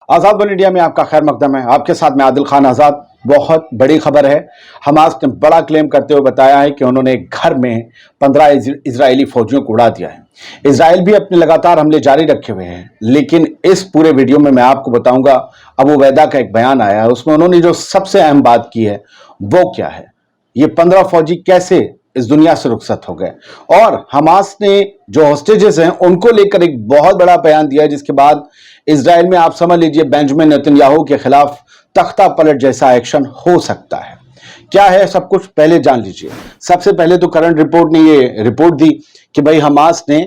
आज़ाद world India में आपका खैर मकदम है। आपके साथ मैं आदिल खान आज़ाद। बहुत बड़ी खबर है। हमास ने बड़ा क्लेम करते हुए बताया है कि उन्होंने घर में 15 इजरायली फौजियों को उड़ा दिया है। इजराइल भी अपने लगातार हमले जारी रखे हुए हैं, लेकिन इस पूरे वीडियो में मैं आपको बताऊंगा अबू उबैदा का एक बयान आया है, उसमें उन्होंने जो सबसे अहम बात की है वो क्या है, ये 15 फौजी कैसे इस दुनिया से रुखसत हो गए, और हमास ने जो हॉस्टेजेस हैं उनको लेकर एक बहुत बड़ा बयान दिया है, जिसके बाद इजराइल में आप समझ लीजिए बेंजामिन नेतन्याहू के खिलाफ तख्ता पलट जैसा एक्शन हो सकता है। क्या है सब कुछ पहले जान लीजिए। सबसे पहले तो करंट रिपोर्ट ने ये रिपोर्ट दी कि भाई हमास ने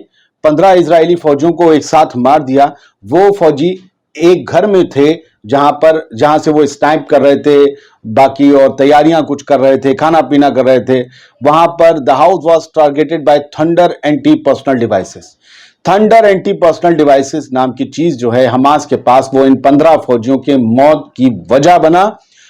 15 इजरायली फौजियों को एक साथ मार दिया। वो फौजी एक घर में थे जहां से वो स्नाइप कर रहे थे, बाकी और तैयारियां कुछ कर रहे थे, खाना पीना कर रहे थे। वहां पर the house was targeted by thunder anti personnel devices. Thunder anti personnel devices नाम की चीज जो है हमास के पास, वो इन 15 फौजियों के मौत की वजह बना।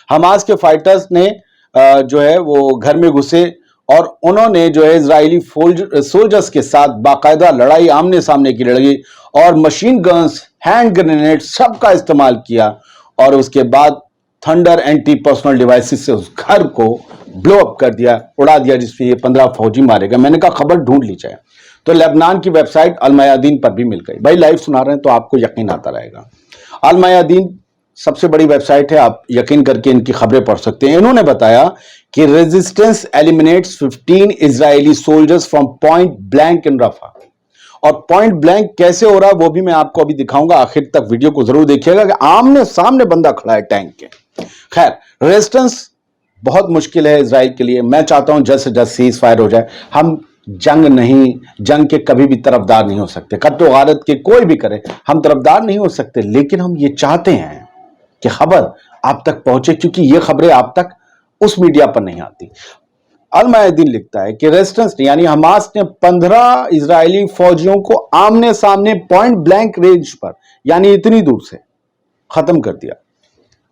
हमास के फाइटर्स ने जो है वो घर में घुसे और उन्होंने जो है इजरायली सोल्जर्स के साथ बाकायदा लड़ाई, आमने सामने की लड़ाई, और मशीन गन्स, हैंड ग्रेनेड सबका इस्तेमाल किया, और उसके बाद थंडर एंटी पर्सनल डिवाइसेस से उस घर को ब्लो अप कर दिया, उड़ा दिया, जिसमें ये 15 फौजी मारे गए। मैंने कहा खबर ढूंढ ली जाए, तो लेबनान की वेबसाइट अल मयादीन पर भी मिल गई। भाई लाइव सुना रहे हैं तो आपको यकीन आता रहेगा। अल मयादीन सबसे बड़ी वेबसाइट है, आप यकीन करके इनकी खबरें पढ़ सकते हैं। इन्होंने बताया कि resistance eliminates 15 Israeli soldiers from point blank in Rafah. और पॉइंट ब्लैंक कैसे हो रहा है वो भी मैं आपको अभी दिखाऊंगा, आखिर तक वीडियो को जरूर देखिएगा कि आमने सामने बंदा खड़ा है टैंक के। खैर, रेजिस्टेंस बहुत मुश्किल है इजराइल के लिए। मैं चाहता हूं जल्द से जल्द सीज फायर हो जाए। हम जंग के कभी भी तरफदार नहीं हो सकते, कत्ल गारत के कोई भी करे, हम तरफदार नहीं हो सकते, लेकिन हम ये चाहते हैं कि खबर आप तक पहुंचे, क्योंकि ये खबरें आप तक उस मीडिया पर नहीं आती। अल मयादीन लिखता है कि रेजिस्टेंस ने यानी हमास ने 15 इजरायली फौजियों को आमने सामने पॉइंट ब्लैंक रेंज पर, यानी इतनी दूर से खत्म कर दिया।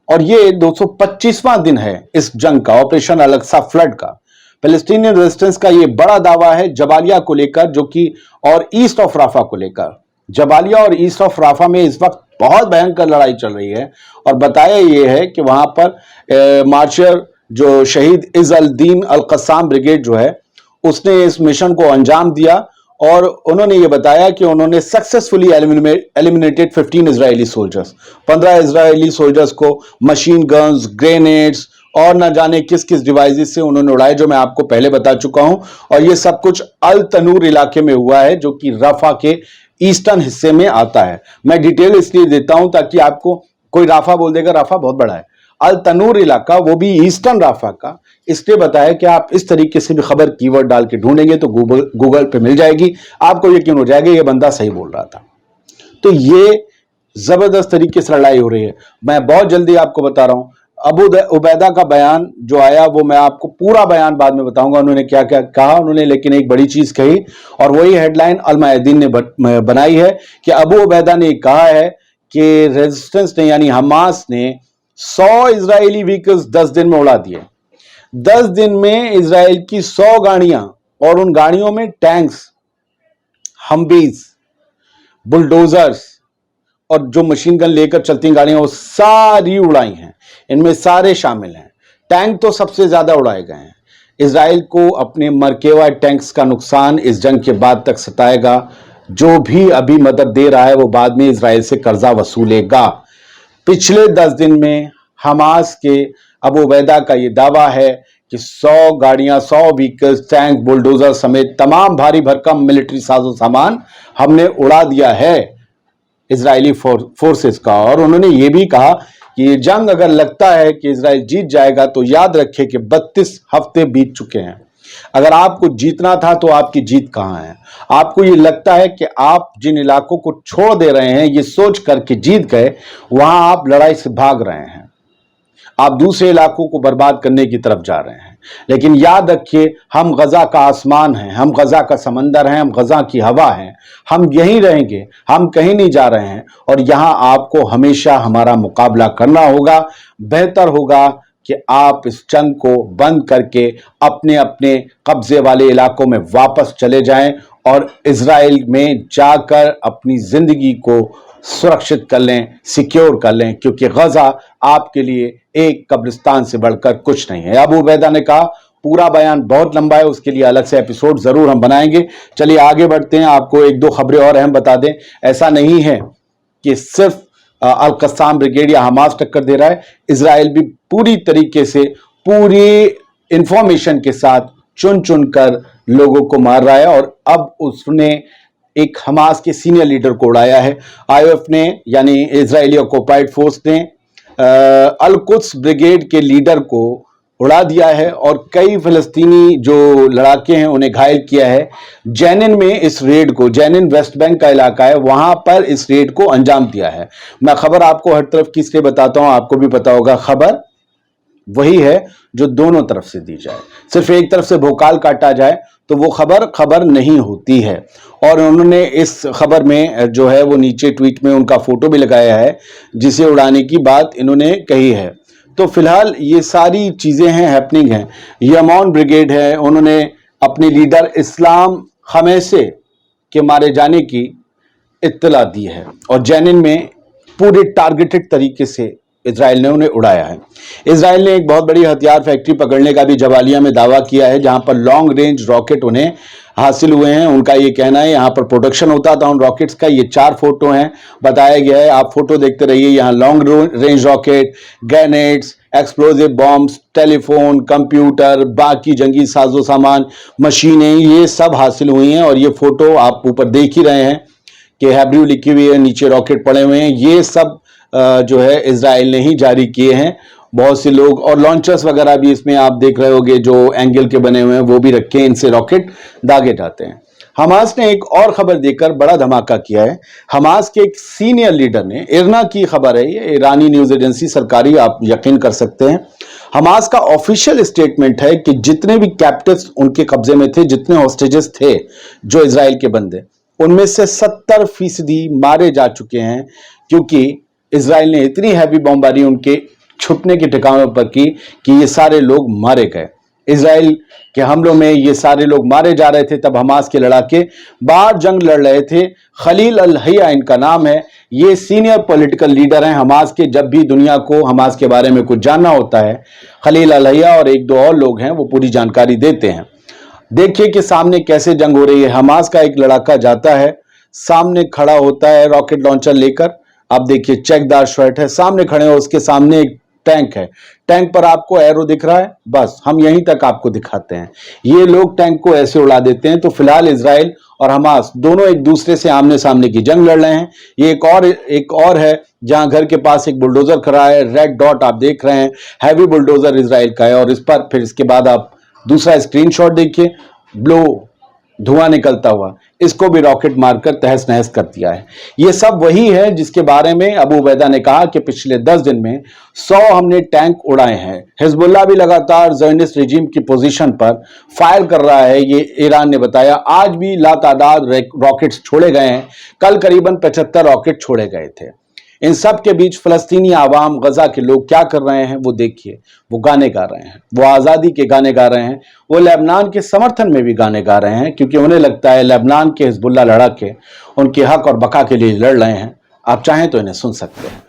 और ये 225वां दिन है इस जंग का, ऑपरेशन अल-अक्सा फ्लड का। पैलेस्टीनियन रेजिस्टेंस का ये बड़ा दावा है जबालिया को लेकर, जो कि और ईस्ट ऑफ राफा को लेकर। जबालिया और ईस्ट ऑफ राफा में इस वक्त बहुत भयंकर लड़ाई चल रही है, और बताया ये है कि वहां पर मार्शल जो शहीद is Al Deen Al Qassam brigade जो है, उसने इस मिशन को अंजाम दिया, और उन्होंने ये बताया कि उन्होंने successfully eliminated 15 Israeli soldiers, 15 Israeli soldiers को मशीन गन्स, ग्रेनेड्स और न जाने किस किस डिवाइसेस से उन्होंने उड़ाए, जो मैं आपको पहले बता चुका हूं। और ये सब कुछ अल तनूर इलाके में हुआ है, जो कि रफा के ईस्टर्न हिस्से में आता है। मैं डिटेल इसलिए देता हूं ताकि आपको, कोई राफा बोल देगा, राफा बहुत बड़ा है, अल तनूर इलाका वो भी ईस्टर्न राफा का, इसलिए बताया कि आप इस तरीके से भी खबर कीवर्ड डाल के ढूंढेंगे तो गूगल पे मिल जाएगी, आपको यकीन हो जाएगा ये बंदा सही बोल रहा था। तो ये जबरदस्त तरीके से लड़ाई हो रही है। मैं बहुत जल्दी आपको बता रहा हूं, अबू उबैदा का बयान जो आया वो मैं आपको पूरा बयान बाद में बताऊंगा उन्होंने क्या क्या कहा उन्होंने, लेकिन एक बड़ी चीज कही, और वही हेडलाइन अल मयादीन ने बनाई है कि अबू उबैदा ने कहा है कि रेजिस्टेंस ने यानी हमास ने 100 इजरायली व्हीकल्स 10 दिन में उड़ा दिए। 10 दिन में इजराइल की 100 गाड़ियां, और उन गाड़ियों में टैंक्स, हमवीज, बुलडोजर्स और जो मशीन गन लेकर चलती गाड़ियां वो सारी उड़ाई हैं। इनमें सारे शामिल हैं। टैंक तो सबसे ज्यादा उड़ाए गए हैं। इजराइल को अपने मरकेवा टैंक्स का नुकसान इस जंग के बाद तक सताएगा। जो भी अभी मदद दे रहा है वो बाद में इजराइल से कर्जा वसूलेगा। पिछले 10 दिन में हमास के अबू उबैदा का यह दावा है कि 100 गाड़ियां, 100 व्हीकल्स, टैंक, बुलडोजर समेत तमाम भारी भरकम मिलिट्री साजो सामान हमने उड़ा दिया है इजरायली फोर्सेस का। और उन्होंने ये भी कहा कि ये जंग अगर लगता है कि इजराइल जीत जाएगा तो याद रखें कि 32 हफ्ते बीत चुके हैं। अगर आपको जीतना था तो आपकी जीत कहां है? आपको ये लगता है कि आप जिन इलाकों को छोड़ दे रहे हैं ये सोच करके जीत गए, वहां आप लड़ाई से भाग रहे हैं, आप दूसरे इलाकों को बर्बाद करने की तरफ जा रहे हैं। लेकिन याद रखिए, हम गजा का आसमान हैं, हम गजा का समंदर हैं, हम गजा की हवा हैं, हम यहीं रहेंगे, हम कहीं नहीं जा रहे हैं। और यहां आपको हमेशा हमारा मुकाबला करना होगा। बेहतर होगा कि आप इस जंग को बंद करके अपने अपने कब्जे वाले इलाकों में वापस चले जाएं और इजराइल में जाकर अपनी जिंदगी को सुरक्षित कर लें, सिक्योर कर लें, क्योंकि गजा आपके लिए एक कब्रिस्तान से बढ़कर कुछ नहीं है। अबू उबैदा ने कहा, पूरा बयान बहुत लंबा है, उसके लिए अलग से एपिसोड जरूर हम बनाएंगे। चलिए आगे बढ़ते हैं, आपको एक दो खबरें और अहम बता दें। ऐसा नहीं है कि सिर्फ अल कस्साम ब्रिगेड या हमास टक्कर दे रहा है, इजराइल भी पूरी तरीके से पूरी इंफॉर्मेशन के साथ चुन चुन कर लोगों को मार रहा है। और अब उसने एक हमास के सीनियर लीडर को उड़ाया है। आईओएफ ने, यानी इजरायली ऑक्युपाइड फोर्स ने अल कुद्स ब्रिगेड के लीडर को उड़ा दिया है और कई फिलिस्तीनी जो लड़ाके हैं उन्हें घायल किया है। जेनिन में इस रेड को, जेनिन वेस्ट बैंक का इलाका है, वहां पर इस रेड को अंजाम दिया है। मैं खबर आपको हर तरफ की इसलिए बताता हूं, आपको भी पता होगा, खबर वही है जो दोनों तरफ से दी जाए। सिर्फ एक तरफ से भोकाल काटा जाए तो वो खबर नहीं होती है। और उन्होंने इस खबर में जो है वो नीचे ट्वीट में उनका फोटो भी लगाया है, जिसे उड़ाने की बात इन्होंने कही है। तो फिलहाल ये सारी चीजें हैं, हैपनिंग हैं। यमन ब्रिगेड है, उन्होंने अपने लीडर इस्लाम खमेसे के मारे जाने की इत्तला दी है और जेनिन में पूरे टारगेटेड तरीके से इजराइल ने उन्हें उड़ाया है। इजराइल ने एक बहुत बड़ी हथियार फैक्ट्री पकड़ने का भी जवालिया में दावा किया है, जहां पर लॉन्ग रेंज रॉकेट उन्हें हासिल हुए हैं। उनका ये कहना है यहां पर प्रोडक्शन होता था उन रॉकेट्स का। ये 4 फोटो हैं, बताया गया है, आप फोटो देखते रहिए। यहाँ long range rocket, grenades, explosive bombs, telephone, computer, बाकी जंगी साजो सामान, मशीनें, ये सब हासिल हुई हैं। और ये फोटो आप ऊपर देख ही रहे हैं कि हैब्रू लिखी हुई है, नीचे रॉकेट पड़े हुए हैं। ये सब जो है इजराइल ने ही जारी किए हैं। बहुत से लोग और लॉन्चर्स वगैरह भी इसमें आप देख रहे होंगे, जो एंगल के बने हुए हैं वो भी रखे हैं, इनसे रॉकेट दागे जाते हैं। हमास ने एक और खबर देकर बड़ा धमाका किया है। हमास के एक सीनियर लीडर ने, इरना की खबर है, ये ईरानी न्यूज एजेंसी सरकारी, आप यकीन कर सकते हैं। हमास का ऑफिशियल स्टेटमेंट है कि जितने भी कैप्टिव्स उनके कब्जे में थे, जितने हॉस्टेजेस थे जो इजराइल के बंदे, उनमें से 70% मारे जा चुके हैं, क्योंकि इजराइल ने इतनी हैवी बमबारी उनके छुपने के ठिकानों पर की कि ये सारे लोग मारे गए। इजराइल के हमलों में ये सारे लोग मारे जा रहे थे, तब हमास के लड़ाके बाहर जंग लड़ रहे थे। खलील अल हैया इनका नाम है, ये सीनियर पॉलिटिकल लीडर हैं हमास के। जब भी दुनिया को हमास के बारे में कुछ जानना होता है, खलील अल हैया और एक दो और लोग हैं, वो पूरी जानकारी देते हैं। देखिए कि सामने कैसे जंग हो रही है। हमास का एक लड़ाका जाता है, सामने खड़ा होता है रॉकेट लॉन्चर लेकर। आप देखिए, चेकदार शर्ट है, सामने खड़े हो, उसके सामने एक टैंक है, टैंक पर आपको एरो दिख रहा है, बस हम यहीं तक आपको दिखाते हैं। ये लोग टैंक को ऐसे उड़ा देते हैं। तो फिलहाल इजराइल और हमास दोनों एक दूसरे से आमने सामने की जंग लड़ रहे हैं। ये एक और है जहां घर के पास एक बुलडोजर खड़ा है, रेड डॉट आप देख रहे हैं, हैवी बुलडोजर इजराइल का है। और इस पर फिर इसके बाद आप दूसरा स्क्रीनशॉट देखिए, ब्लो धुआं निकलता हुआ, इसको भी रॉकेट मारकर तहस नहस कर दिया है। ये सब वही है जिसके बारे में अबू उबैदा ने कहा कि पिछले 10 दिन में 100 हमने टैंक उड़ाए हैं। हिजबुल्लाह भी लगातार ज़ियोनिस्ट रिजीम की पोजीशन पर फायर कर रहा है, ये ईरान ने बताया। आज भी लातादाद रॉकेट्स छोड़े गए हैं, कल करीबन 75 रॉकेट छोड़े गए थे। इन सब के बीच फलस्तीनी आवाम, गजा के लोग क्या कर रहे हैं वो देखिए। वो गाने गा रहे हैं, वो आज़ादी के गाने गा रहे हैं, वो लेबनान के समर्थन में भी गाने गा रहे हैं, क्योंकि उन्हें लगता है लेबनान के हिजबुल्लाह लड़ाके उनके हक और बका के लिए लड़ रहे हैं। आप चाहें तो इन्हें सुन सकते हैं।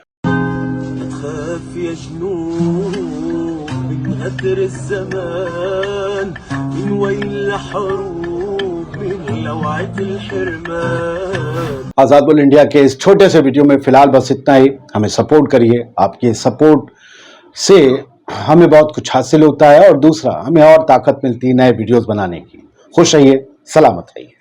आजाद बुल इंडिया के इस छोटे से वीडियो में फिलहाल बस इतना ही। हमें सपोर्ट करिए, आपके सपोर्ट से हमें बहुत कुछ हासिल होता है और दूसरा हमें और ताकत मिलती है नए वीडियोस बनाने की। खुश रहिए, सलामत रहिए।